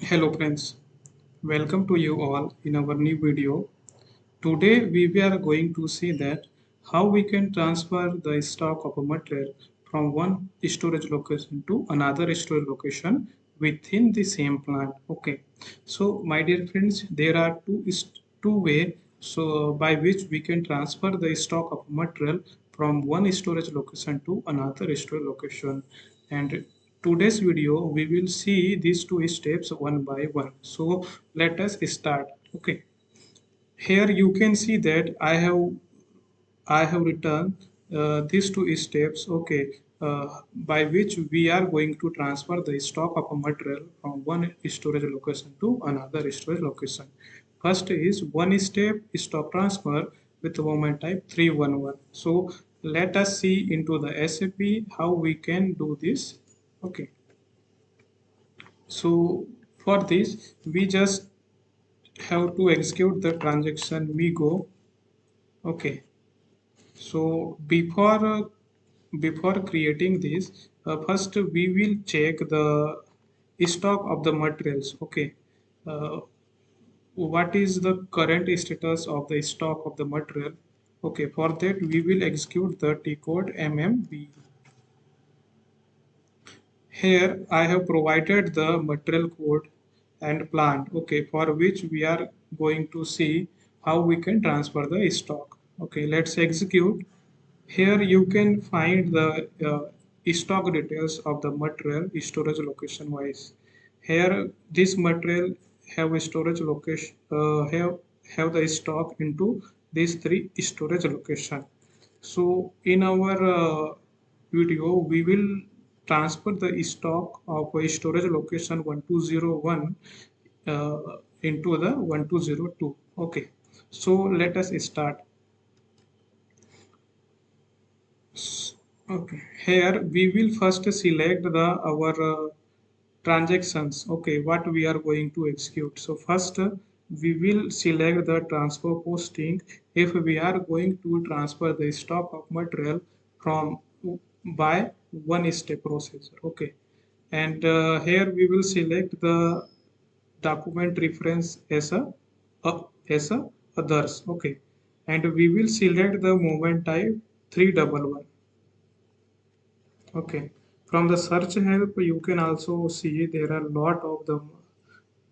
Hello friends, welcome to you all in our new video. Today we are going to see that how we can transfer the stock of a material from one storage location to another storage location within the same plant. Okay, so my dear friends, there are two way by which we can transfer the stock of material from one storage location to another storage location. And today's video we will see these two steps one by one. So let us start. Okay, here you can see that I have written these two steps, okay, by which we are going to transfer the stock of a material from one storage location to another storage location. First is one step stock transfer with moment type 311. So let us see into the SAP how we can do this. Okay, so for this we just have to execute the transaction we go. Okay, so before creating this, first we will check the stock of the materials. Okay, uh, what is the current status of the stock of the material? Okay, for that we will execute the T code MMB. Here I have provided the material code and plant, okay, for which we are going to see how we can transfer the stock. Okay, let's execute. Here you can find the stock details of the material storage location wise. Here this material have a storage location have the stock into these three storage location. So in our video we will transfer the stock of a storage location 1201 uh, into the 1202. Okay, so let us start. Okay, here we will first select the our transactions. Okay, what we are going to execute. So first we will select the transfer posting if we are going to transfer the stock of material from by one step procedure. Okay, and here we will select the document reference uh, as a others. Okay, and we will select the moment type 311. Okay, from the search help, you can also see there are a lot of the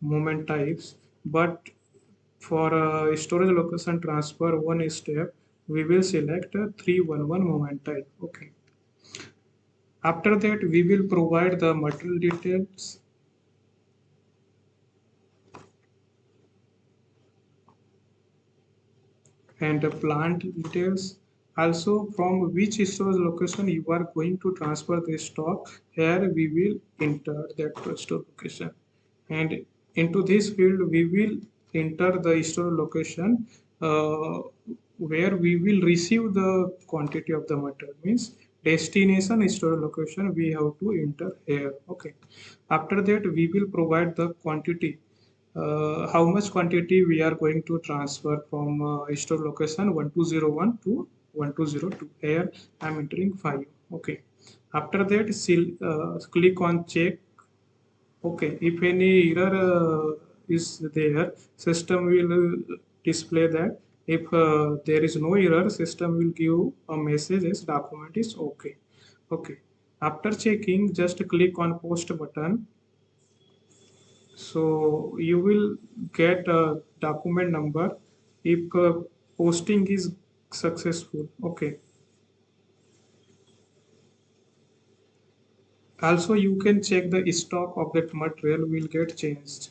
moment types, but for storage location transfer one step, we will select a 311 moment type. Okay. After that, we will provide the material details and the plant details. Also, from which storage location you are going to transfer the stock, here we will enter that store location. And into this field, we will enter the store location uh, where we will receive the quantity of the material. Means destination store location we have to enter here. Okay. After that, we will provide the quantity how much quantity we are going to transfer from store location 1201 to 1202. Here I am entering 5. Okay. After that, click on check. Okay. If any error is there, system will display that. If there is no error, system will give a message as document is okay. Okay. After checking, just click on post button, so you will get a document number if posting is successful. Okay, also you can check the stock of that material will get changed.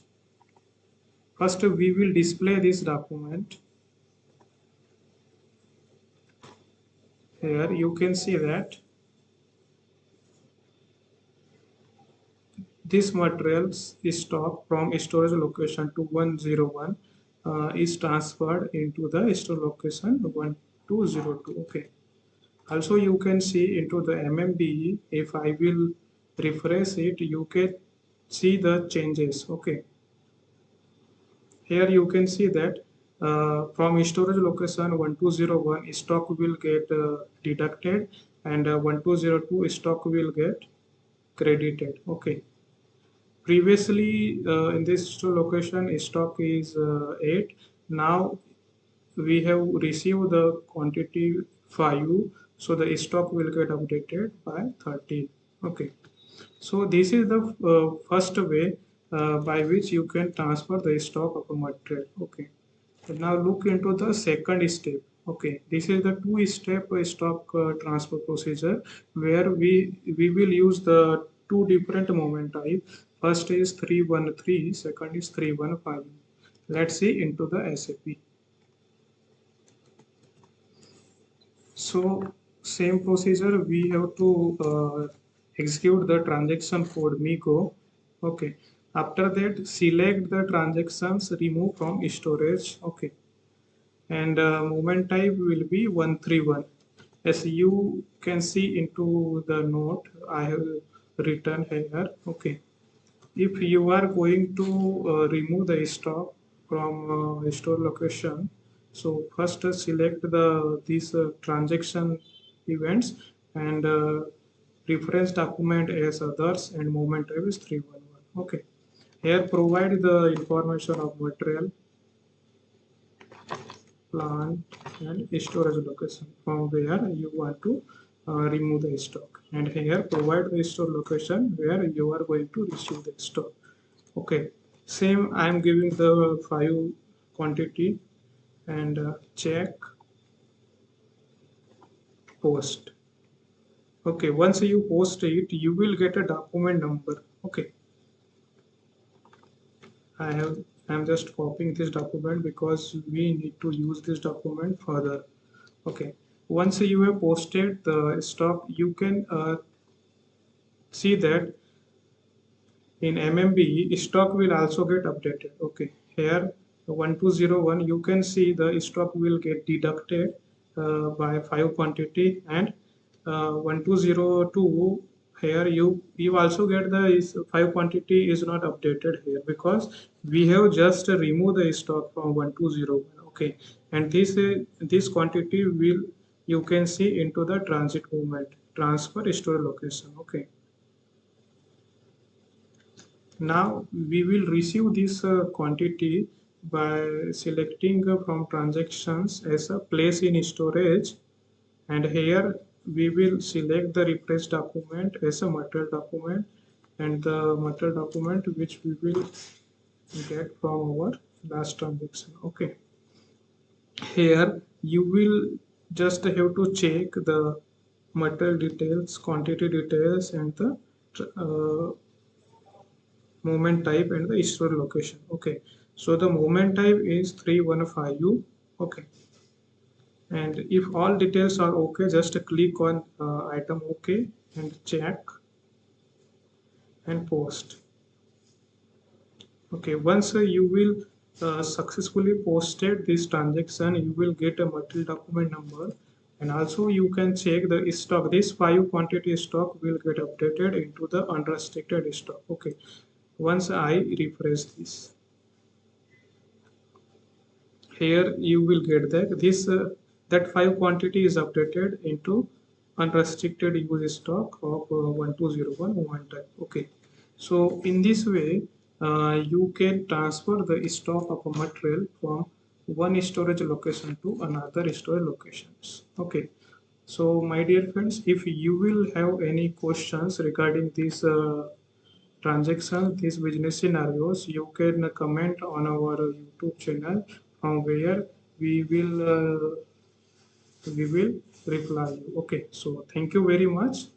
First we will display this document. Here you can see that this materials stock from storage location to 101 is transferred into the store location 1202. Okay, also you can see into the MMBE. If I will refresh it, you can see the changes. Okay, here you can see that from storage location 1201 stock will get deducted, and 1202 stock will get credited. Okay, Previously, in this store location, stock is 8. Now we have received the quantity 5, so the stock will get updated by 13. Okay, so this is the first way by which you can transfer the stock of a material. Okay, and now look into the second step. Okay, this is the two-step stock transfer procedure where we will use the two different moment type. First is 313, second is 315. Let's see into the SAP. So same procedure, we have to execute the transaction code MIGO. Okay. After that, select the transactions, remove from storage. Okay. And moment type will be 131. As you can see into the note I have written here. Okay. If you are going to remove the stock from store location, so first select the these transaction events and reference document as others and moment type is 311. Okay. Here provide the information of material, plant and storage location from where you want to remove the stock, and here provide the store location where you are going to receive the stock. Okay, same I am giving the 5 quantity and check post. Okay, once you post it you will get a document number. Okay, I'm just copying this document because we need to use this document further. Okay, once you have posted the stock you can see that in MMB stock will also get updated. Okay, here 1201 you can see the stock will get deducted by 5 quantity, and 1202 here you also get the 5 quantity is not updated here because we have just removed the stock from 1201. Okay, and this quantity will you can see into the transit movement transfer store location. Okay, now we will receive this quantity by selecting from transactions as a place in storage, and here we will select the reference document as a material document and the material document which we will get from our last transaction. Okay, here you will just have to check the material details, quantity details and the uh, moment type and the store location. Okay, so the moment type is 315. Okay, and if all details are okay just click on item okay and check and post. Okay, once you will successfully posted this transaction you will get a material document number, and also you can check the stock. This 5 quantity stock will get updated into the unrestricted stock. Okay, once I refresh this, here you will get that this that 5 quantity is updated into unrestricted use stock of 1201 moment type. Okay, so in this way you can transfer the stock of a material from one storage location to another storage locations. Okay, so my dear friends, if you will have any questions regarding this transactions, these business scenarios, you can comment on our YouTube channel from where we will uh, we will reply you. Okay, so thank you very much.